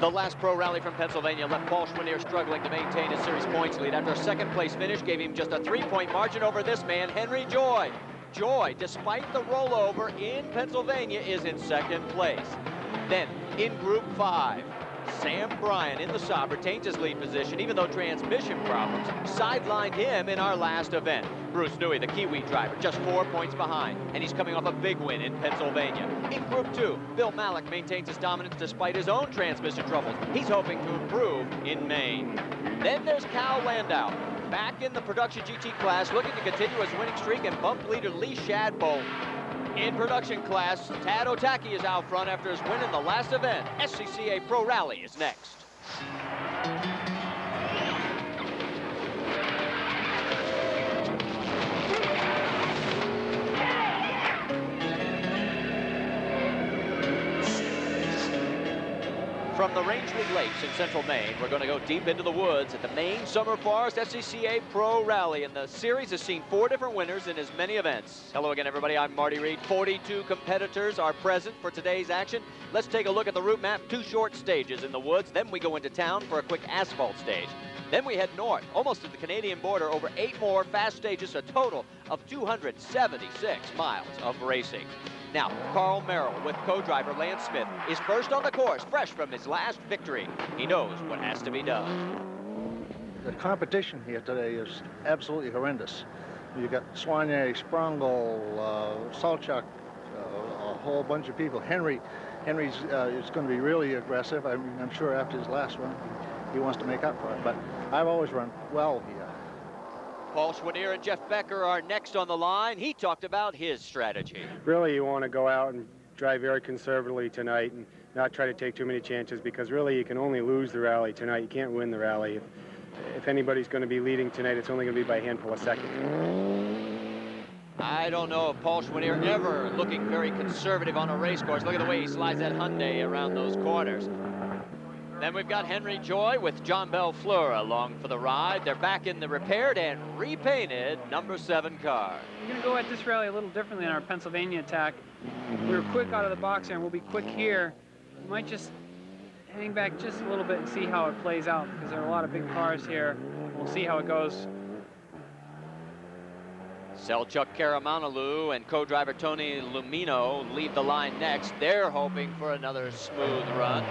The last pro rally from Pennsylvania left Paul Schwanier struggling to maintain his series points lead after a second-place finish gave him just a 3-point margin over this man, Henry Joy. Joy, despite the rollover in Pennsylvania, is in second place. Then, in Group 5, Sam Bryan in the Saab retains his lead position, even though transmission problems sidelined him in our last event. Bruce Newey, the Kiwi driver, just 4 points behind, and he's coming off a big win in Pennsylvania. In Group 2, Bill Malik maintains his dominance despite his own transmission troubles. He's hoping to improve in Maine. Then there's Cal Landau, back in the production GT class, looking to continue his winning streak and bump leader Lee Shadbolt. In production class, Tad Otaki is out front after his win in the last event. SCCA Pro Rally is next. From the Rangeley Lakes in central Maine, we're going to go deep into the woods at the Maine Summer Forest SCCA Pro Rally. And the series has seen 4 different winners in as many events. Hello again, everybody. I'm Marty Reed. 42 competitors are present for today's action. Let's take a look at the route map. 2 short stages in the woods. Then we go into town for a quick asphalt stage. Then we head north, almost to the Canadian border, over 8 more fast stages, a total of 276 miles of racing. Now, Carl Merrill with co-driver Lance Smith is first on the course, fresh from his last victory. He knows what has to be done. The competition here today is absolutely horrendous. You got Swanier, Sprungle, Salchuk, a whole bunch of people. Henry's is going to be really aggressive. I'm sure after his last one, he wants to make up for it. But I've always run well here. Paul Schwanier and Jeff Becker are next on the line. He talked about his strategy. Really, you want to go out and drive very conservatively tonight and not try to take too many chances, because really you can only lose the rally tonight. You can't win the rally. If anybody's going to be leading tonight, it's only going to be by a handful of seconds. I don't know if Paul Schwanier ever looking very conservative on a race course. Look at the way he slides that Hyundai around those corners. Then we've got Henry Joy with John Belfleur along for the ride. They're back in the repaired and repainted number 7 car. We're going to go at this rally a little differently in our Pennsylvania attack. We were quick out of the box here, and we'll be quick here. We might just hang back just a little bit and see how it plays out, because there are a lot of big cars here. We'll see how it goes. Selchuk Karamanoglu and co-driver Tony Lumino lead the line next. They're hoping for another smooth run.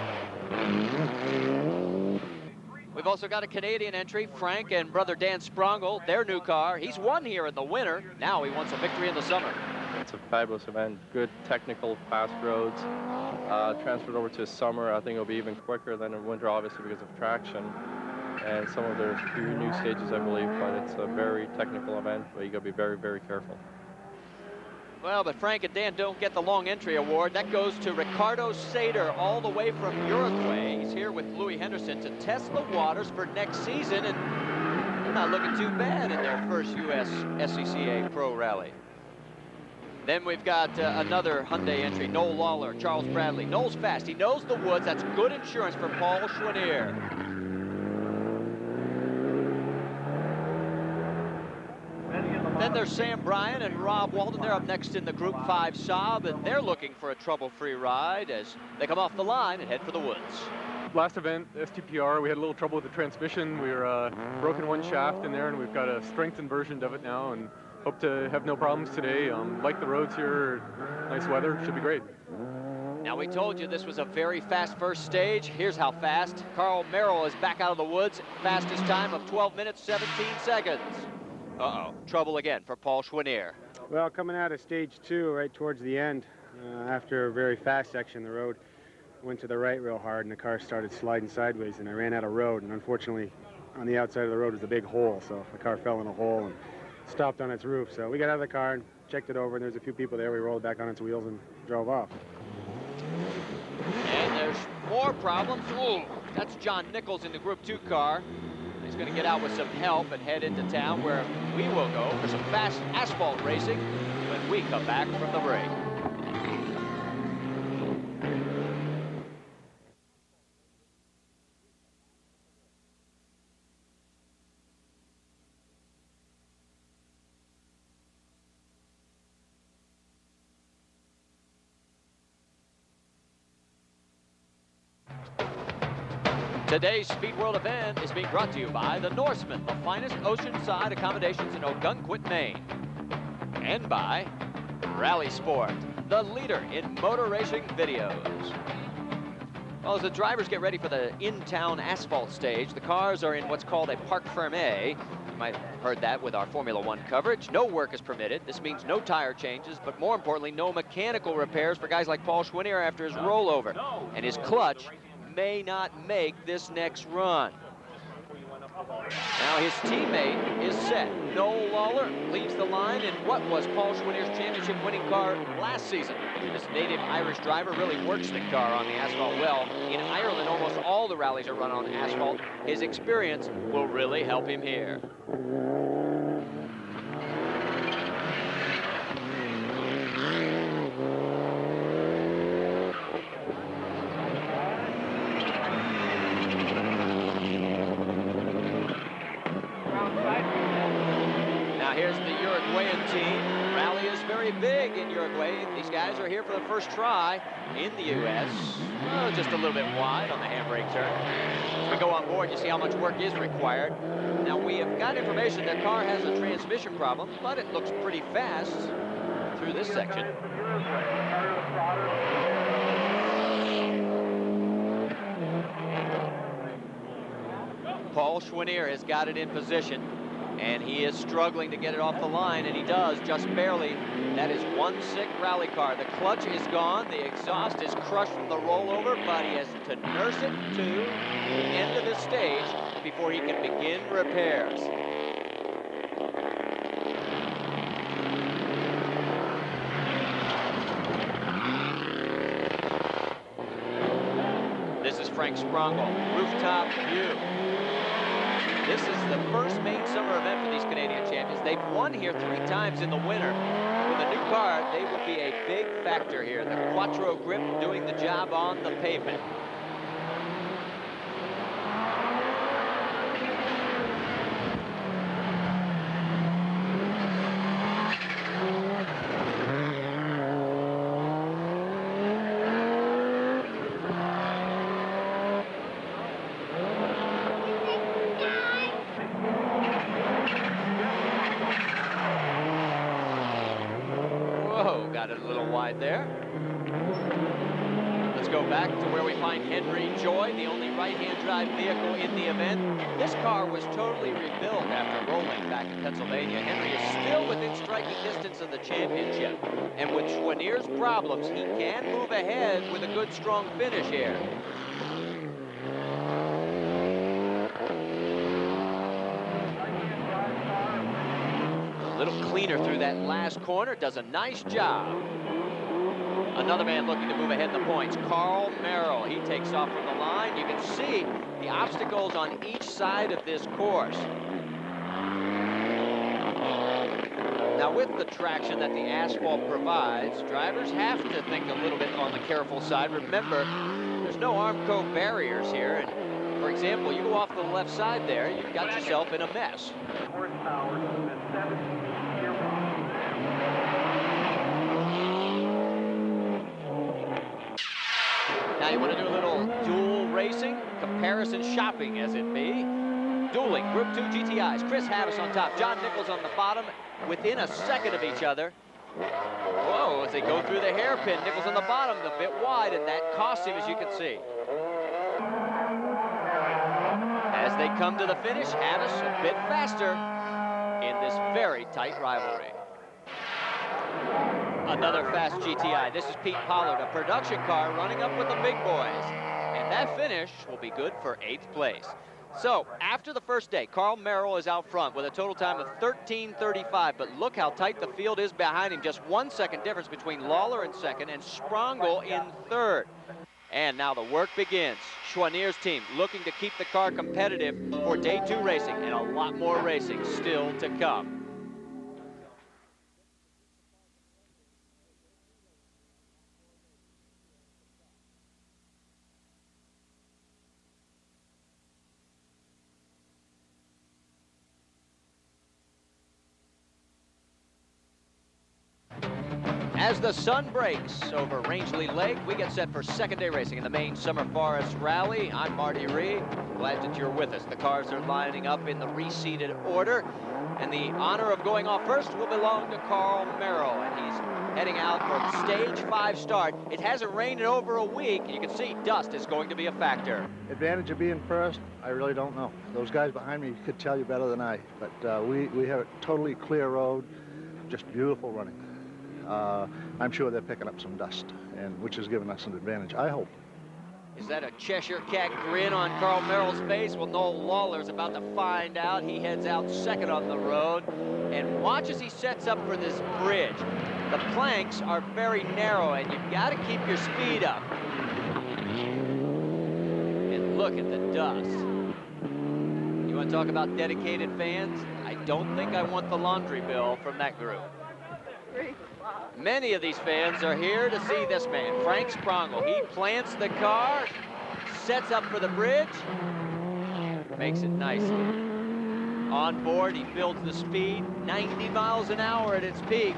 We've also got a Canadian entry, Frank and brother Dan Sprungle, their new car. He's won here in the winter. Now he wants a victory in the summer. It's a fabulous event. Good technical, fast roads. Transferred over to summer. I think it'll be even quicker than in winter, obviously, because of traction. And some of there's few new stages, I believe, but it's a very technical event, but you got to be very, very careful. Well, but Frank and Dan don't get the long entry award. That goes to Ricardo Sater, all the way from Uruguay. He's here with Louis Henderson to test the waters for next season, and they're not looking too bad in their first U.S. SCCA Pro Rally. Then we've got another Hyundai entry, Noel Lawler, Charles Bradley. Noel's fast. He knows the woods. That's good insurance for Paul Schwanier. Then there's Sam Bryan and Rob Walden. They're up next in the Group 5 Saab, and they're looking for a trouble-free ride as they come off the line and head for the woods. Last event, STPR, we had a little trouble with the transmission. We were broken one shaft in there, and we've got a strengthened version of it now, and hope to have no problems today. Like the roads here, nice weather, should be great. Now, we told you this was a very fast first stage. Here's how fast. Carl Merrill is back out of the woods. Fastest time of 12 minutes, 17 seconds. Uh-oh, trouble again for Paul Schwanier. Well, coming out of stage 2, right towards the end, after a very fast section of the road, went to the right real hard, and the car started sliding sideways, and I ran out of road, and unfortunately, on the outside of the road was a big hole, so the car fell in a hole and stopped on its roof. So we got out of the car and checked it over, and there's a few people there. We rolled back on its wheels and drove off. And there's more problems. Ooh, that's John Nichols in the Group 2 car. He's going to get out with some help and head into town, where we will go for some fast asphalt racing when we come back from the break. Today's Speed World event is being brought to you by the Norseman, the finest oceanside accommodations in Ogunquit, Maine. And by Rally Sport, the leader in motor racing videos. Well, as the drivers get ready for the in-town asphalt stage, the cars are in what's called a parc fermé. You might have heard that with our Formula One coverage. No work is permitted. This means no tire changes, but more importantly, no mechanical repairs for guys like Paul Schwinnier after his rollover. And his clutch may not make this next run. Now his teammate is set. Noel Lawler leads the line in what was Paul Schwinnier's championship-winning car last season. This native Irish driver really works the car on the asphalt well. In Ireland, almost all the rallies are run on asphalt. His experience will really help him here. Here's the Uruguayan team. Rally is very big in Uruguay. These guys are here for the first try in the U.S. Oh, just a little bit wide on the handbrake turn. As we go on board, you see how much work is required. Now, we have got information their car has a transmission problem, but it looks pretty fast through this section. Paul Schwinnier has got it in position. And he is struggling to get it off the line, and he does, just barely. That is one sick rally car. The clutch is gone, the exhaust is crushed from the rollover, but he has to nurse it to the end of the stage before he can begin repairs. This is Frank Sprongel, rooftop view. This is the first Maine summer event for these Canadian champions. They've won here 3 times in the winter. With a new car, they will be a big factor here. The Quattro grip doing the job on the pavement. Got it a little wide there. Let's go back to where we find Henry Joy, the only right-hand drive vehicle in the event. This car was totally rebuilt after rolling back in Pennsylvania. Henry is still within striking distance of the championship. And with Schwinnier's problems, he can move ahead with a good, strong finish here. A little cleaner through that last corner, does a nice job. Another man looking to move ahead in the points, Carl Merrill. He takes off from the line. You can see the obstacles on each side of this course. Now with the traction that the asphalt provides, drivers have to think a little bit on the careful side. Remember, there's no Armco barriers here. And for example, you go off the left side there, you've got yourself in a mess. Now you want to do a little dual racing, comparison shopping as it be. Dueling Group 2 GTIs. Chris Havis on top, John Nichols on the bottom, within a second of each other. Whoa, as they go through the hairpin, Nichols on the bottom, a bit wide, and that costs him, as you can see. As they come to the finish, Havis a bit faster in this very tight rivalry. Another fast GTI. This is Pete Pollard, a production car running up with the big boys. And that finish will be good for 8th place. So, after the first day, Carl Merrill is out front with a total time of 13:35, but look how tight the field is behind him. Just 1 second difference between Lawler in second and Sprongel in third. And now the work begins. Schwinnier's team looking to keep the car competitive for day 2 racing, and a lot more racing still to come. As the sun breaks over Rangeley Lake, we get set for second day racing in the Maine Summer Forest Rally. I'm Marty Ree. Glad that you're with us. The cars are lining up in the reseated order, and the honor of going off first will belong to Carl Merrill, and he's heading out for the stage 5 start. It hasn't rained in over a week, and you can see dust is going to be a factor. Advantage of being first, I really don't know. Those guys behind me could tell you better than I, but we have a totally clear road, just beautiful running. I'm sure they're picking up some dust, and which has given us an advantage, I hope. Is that a Cheshire Cat grin on Carl Merrill's face? Well, Noel Lawler's about to find out. He heads out second on the road, and watch as he sets up for this bridge. The planks are very narrow, and you've got to keep your speed up. And look at the dust. You want to talk about dedicated fans? I don't think I want the laundry bill from that group. Many of these fans are here to see this man, Frank Sprongel. He plants the car, sets up for the bridge, makes it nice. On board, he builds the speed, 90 miles an hour at its peak.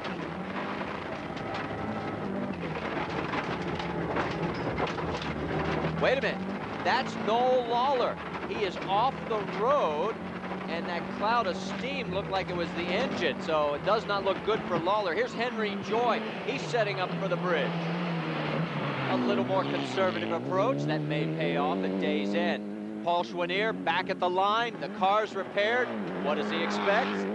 Wait a minute, that's Noel Lawler. He is off the road, and that cloud of steam looked like it was the engine, so it does not look good for Lawler. Here's Henry Joy. He's setting up for the bridge. A little more conservative approach. That may pay off at day's end. Paul Schwanier back at the line. The car's repaired. What does he expect?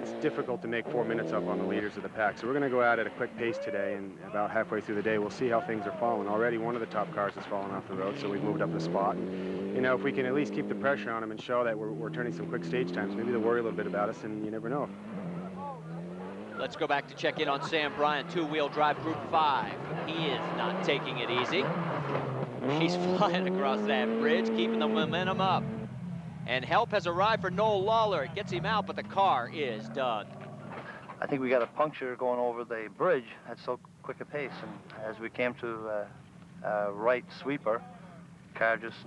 It's difficult to make 4 minutes up on the leaders of the pack, so we're going to go out at a quick pace today, and about halfway through the day, we'll see how things are falling. Already one of the top cars has fallen off the road, so we've moved up a spot. And, you know, if we can at least keep the pressure on them and show that we're turning some quick stage times, maybe they'll worry a little bit about us, and you never know. Let's go back to check in on Sam Bryant, two-wheel drive Group 5. He is not taking it easy. He's flying across that bridge, keeping the momentum up. And help has arrived for Noel Lawler. It gets him out, but the car is done. I think we got a puncture going over the bridge at so quick a pace, and as we came to a right sweeper, car just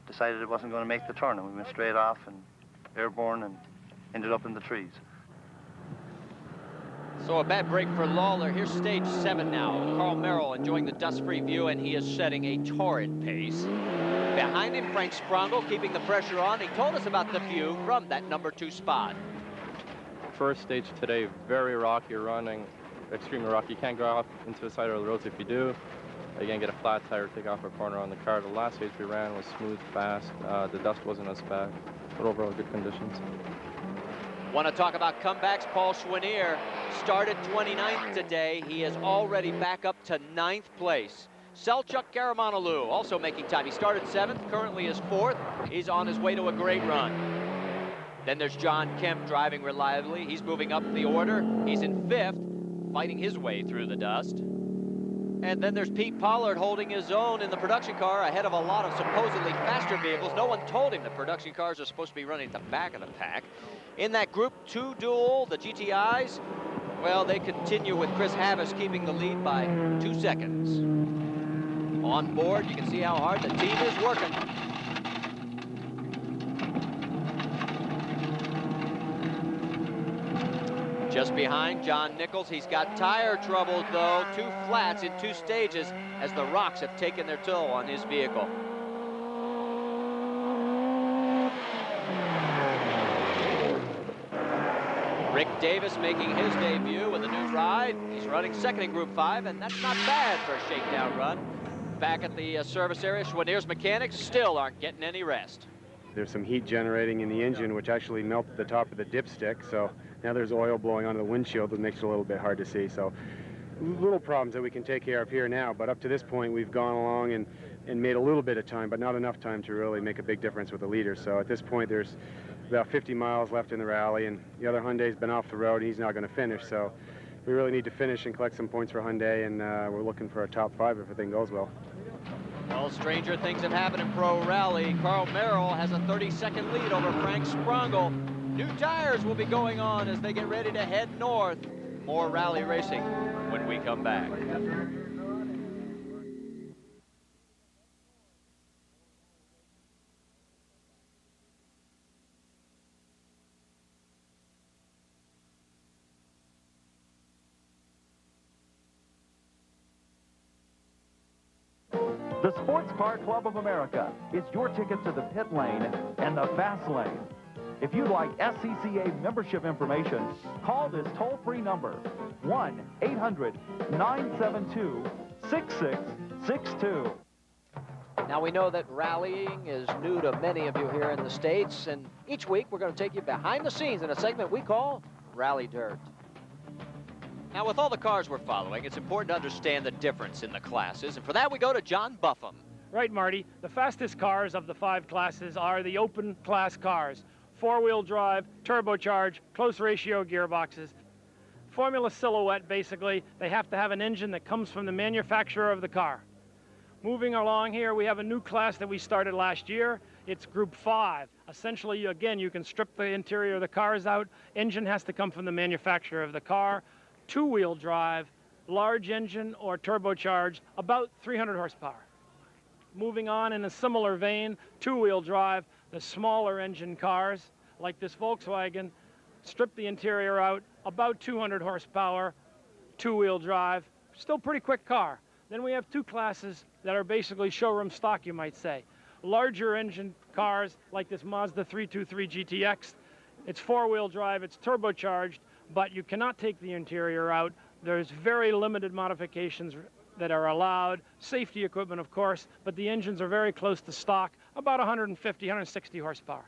decided it wasn't going to make the turn, and we went straight off and airborne and ended up in the trees. So a bad break for Lawler. Here's stage 7 now. Carl Merrill enjoying the dust-free view, and he is setting a torrid pace. Behind him, Frank Sprongel keeping the pressure on. He told us about the view from that number 2 spot. First stage today, very rocky running, extremely rocky. You can't go off into the side of the roads. If you do, again, get a flat tire, take off a corner on the car. The last stage we ran was smooth, fast. The dust wasn't as bad, but overall good conditions. Want to talk about comebacks? Paul Schwanier started 29th today. He is already back up to 9th place. Selchuk Karamanoglu also making time. He started 7th, currently is 4th. He's on his way to a great run. Then there's John Kemp driving reliably. He's moving up the order. He's in 5th, fighting his way through the dust. And then there's Pete Pollard holding his own in the production car ahead of a lot of supposedly faster vehicles. No one told him the production cars are supposed to be running at the back of the pack. In that Group 2 duel, the GTIs, well, they continue with Chris Havis keeping the lead by 2 seconds. On board, you can see how hard the team is working. Just behind John Nichols, he's got tire trouble though. 2 flats in 2 stages as the rocks have taken their toll on his vehicle. Rick Davis making his debut with a new ride. He's running second in Group 5, and that's not bad for a shakedown run. Back at the service area, Schwanier's mechanics still aren't getting any rest. There's some heat generating in the engine, which actually melted the top of the dipstick, so now there's oil blowing onto the windshield that makes it a little bit hard to see. So little problems that we can take care of here now, but up to this point we've gone along and made a little bit of time, but not enough time to really make a big difference with the leaders. So at this point there's about 50 miles left in the rally, and the other Hyundai's been off the road and he's not going to finish. So we really need to finish and collect some points for Hyundai, and we're looking for a top 5 if everything goes well. Well, stranger things have happened in Pro Rally. Carl Merrill has a 30-second lead over Frank Sprongel. New tires will be going on as they get ready to head north. More rally racing when we come back. The Sports Car Club of America is your ticket to the pit lane and the fast lane. If you'd like SCCA membership information, call this toll-free number, 1-800-972-6662. Now we know that rallying is new to many of you here in the States, and each week we're going to take you behind the scenes in a segment we call Rally Dirt. Now with all the cars we're following, it's important to understand the difference in the classes, and for that we go to John Buffum. Right, Marty. The fastest cars of the 5 classes are the open class cars. 4-wheel drive, turbocharged, close ratio gearboxes. Formula silhouette, basically, they have to have an engine that comes from the manufacturer of the car. Moving along here, we have a new class that we started last year. It's Group 5. Essentially, again, you can strip the interior of the cars out. Engine has to come from the manufacturer of the car. 2-wheel drive, large engine or turbocharged, about 300 horsepower. Moving on in a similar vein, 2-wheel drive, the smaller engine cars, like this Volkswagen, strip the interior out, about 200 horsepower, 2-wheel drive, still pretty quick car. Then we have 2 classes that are basically showroom stock, you might say. Larger engine cars, like this Mazda 323 GTX. It's 4-wheel drive, it's turbocharged, but you cannot take the interior out. There's very limited modifications that are allowed. Safety equipment, of course, but the engines are very close to stock, about 150, 160 horsepower.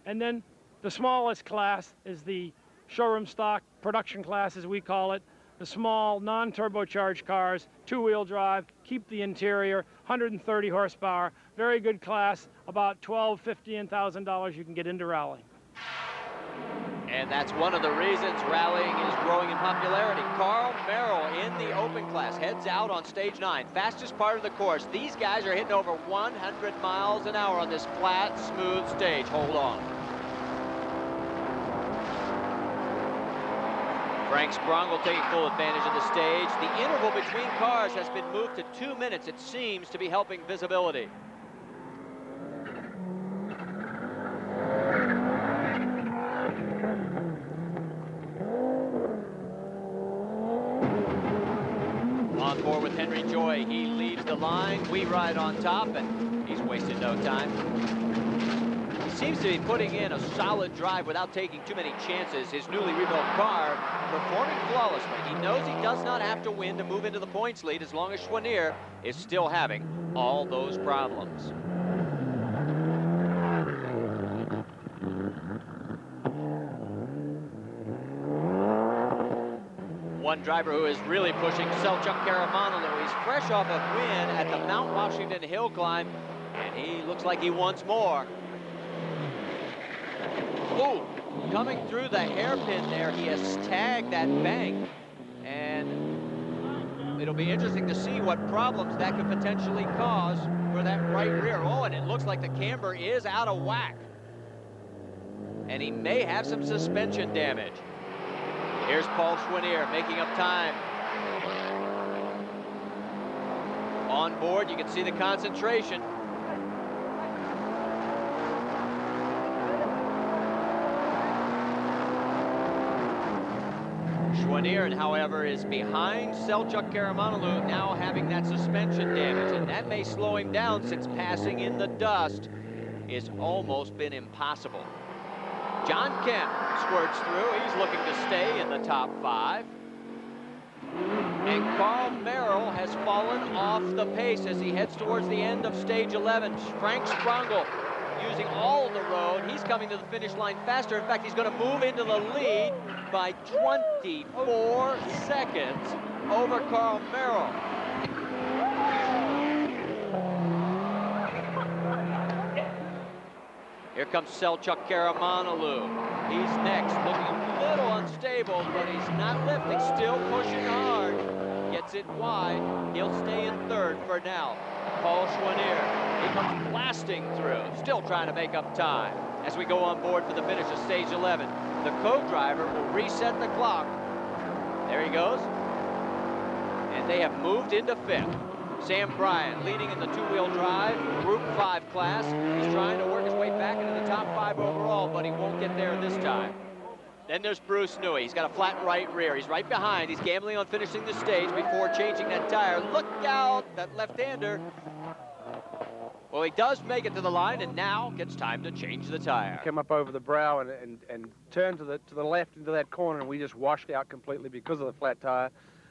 And then the smallest class is the showroom stock production class, as we call it. The small, non-turbocharged cars, 2-wheel drive, keep the interior, 130 horsepower, very good class, about $12,000, $15,000 you can get into rallying. And that's one of the reasons rallying is growing in popularity. Carl Merrill in the open class heads out on stage 9, fastest part of the course. These guys are hitting over 100 miles an hour on this flat, smooth stage. Hold on. Frank Sprongel taking full advantage of the stage. The interval between cars has been moved to 2 minutes. It seems to be helping visibility. On board with Henry Joy, he leads the line. We ride on top, and he's wasting no time. He seems to be putting in a solid drive without taking too many chances. His newly rebuilt car performing flawlessly. He knows he does not have to win to move into the points lead as long as Schwanier is still having all those problems. One driver who is really pushing, Selchuk Karamanoglu. He's fresh off a win at the Mount Washington Hill Climb, and he looks like he wants more. Ooh, coming through the hairpin there, he has tagged that bank, and it'll be interesting to see what problems that could potentially cause for that right rear. Oh, and it looks like the camber is out of whack, and he may have some suspension damage. Here's Paul Schwanier making up time. On board, you can see the concentration. Schwanier, however, is behind Selchuk Karamanoglu, now having that suspension damage, and that may slow him down since passing in the dust has almost been impossible. John Kemp squirts through. He's looking to stay in the top 5. And Carl Merrill has fallen off the pace as he heads towards the end of stage 11. Frank Sprongel using all of the road. He's coming to the finish line faster. In fact, he's going to move into the lead by 24 seconds over Carl Merrill. Here comes Selchuk Karamanoglu. He's next, looking a little unstable, but he's not lifting, still pushing hard. Gets it wide. He'll stay in 3rd for now. Paul Schwanier, he comes blasting through, still trying to make up time. As we go on board for the finish of stage 11, the co-driver will reset the clock. There he goes. And they have moved into 5th. Sam Bryant leading in the 2-wheel drive, Group 5 class. He's trying to work his way back into the top 5 overall, but he won't get there this time. Then there's Bruce Newey. He's got a flat right rear. He's right behind. He's gambling on finishing the stage before changing that tire. Look out, that left-hander. Well, he does make it to the line, and now gets time to change the tire. Came up over the brow and turned to the left into that corner, and we just washed out completely because of the flat tire.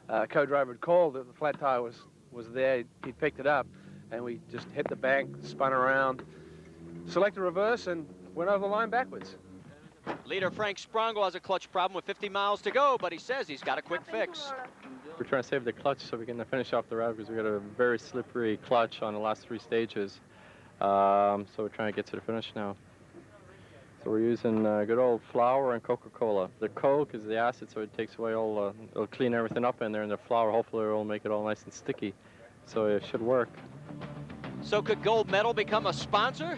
Co-driver had called that the flat tire was there. He picked it up, and we just hit the bank, spun around, selected reverse, and went over the line backwards. Leader Frank Sprongel has a clutch problem with 50 miles to go, but he says he's got a quick fix. We're trying to save the clutch so we can finish off the route because we got a very slippery clutch on the last 3 stages. So we're trying to get to the finish now. So we're using good old flour and Coca-Cola. The Coke is the acid, so it takes away all, it'll clean everything up in there, and the flour hopefully will make it all nice and sticky. So it should work. So could gold medal become a sponsor?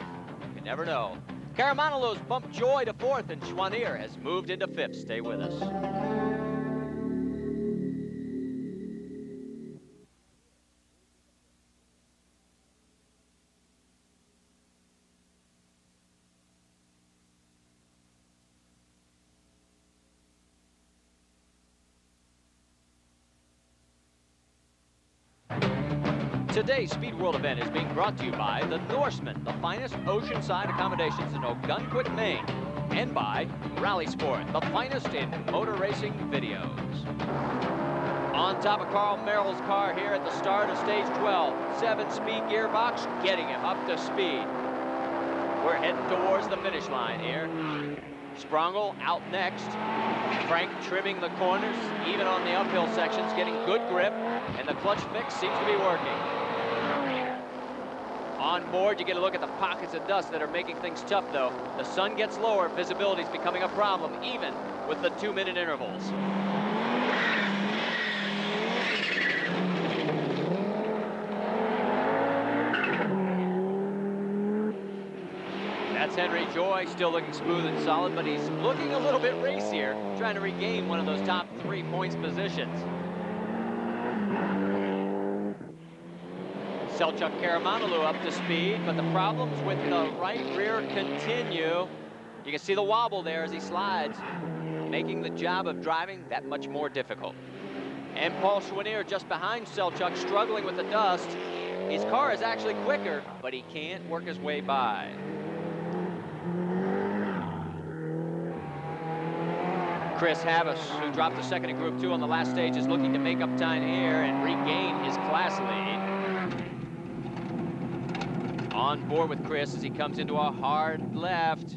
You never know. Caramanalo's bumped Joy to 4th, and Schwanier has moved into 5th. Stay with us. Today's Speed World event is being brought to you by the Norseman, the finest oceanside accommodations in Ogunquit, Maine, and by Rally Sport, the finest in motor racing videos. On top of Carl Merrill's car here at the start of stage 12, 7-speed gearbox getting him up to speed. We're heading towards the finish line here. Sprongel out next. Frank trimming the corners, even on the uphill sections, getting good grip, and the clutch fix seems to be working. On board, you get a look at the pockets of dust that are making things tough, though. The sun gets lower, visibility is becoming a problem, even with the 2-minute intervals. That's Henry Joy, still looking smooth and solid, but he's looking a little bit racier, trying to regain one of those top 3 points positions. Selchuk Karamanoglu up to speed, but the problems with the right rear continue. You can see the wobble there as he slides, making the job of driving that much more difficult. And Paul Schwanier just behind Selchuk, struggling with the dust. His car is actually quicker, but he can't work his way by. Chris Havis, who dropped the second in Group 2 on the last stage, is looking to make up time here and regain his class lead. On board with Chris as he comes into a hard left.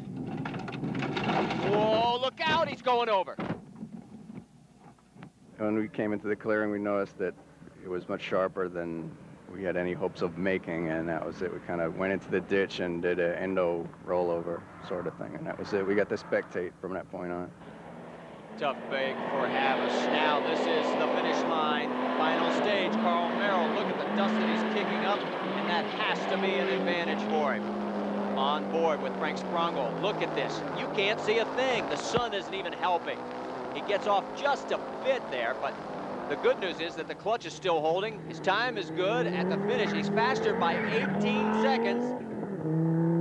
Whoa, look out, he's going over. When we came into the clearing, we noticed that it was much sharper than we had any hopes of making, and that was it. We kind of went into the ditch and did an endo rollover sort of thing, and that was it. We got to spectate from that point on. Tough break for Havis. Now this is the finish line. Final stage, Carl Merrill. Look at the dust that he's kicking up, and that has to be an advantage for him. On board with Frank Sprongel. Look at this. You can't see a thing. The sun isn't even helping. He gets off just a bit there, but the good news is that the clutch is still holding. His time is good at the finish. He's faster by 18 seconds,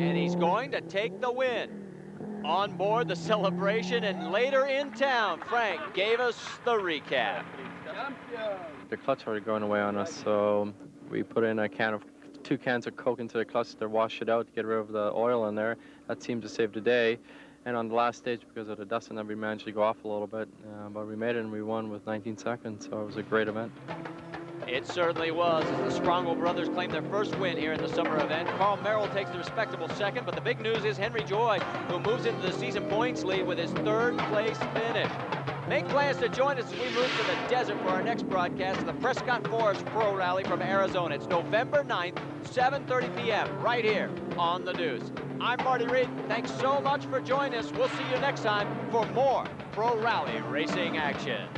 and he's going to take the win. On board the celebration, and later in town, Frank gave us the recap. The clutch started going away on us, so we put in 2 cans of Coke into the clutch to wash it out to get rid of the oil in there. That seemed to save the day. And on the last stage, because of the dust and that, we managed to go off a little bit, but we made it and we won with 19 seconds, so it was a great event. It certainly was, as the Sprongel brothers claim their first win here in the summer event. Carl Merrill takes the respectable second, but the big news is Henry Joy, who moves into the season points lead with his 3rd place finish. Make plans to join us as we move to the desert for our next broadcast of the Prescott Forest Pro Rally from Arizona. It's November 9th, 7:30 p.m. right here on The Deuce. I'm Marty Reed. Thanks so much for joining us. We'll see you next time for more Pro Rally racing action.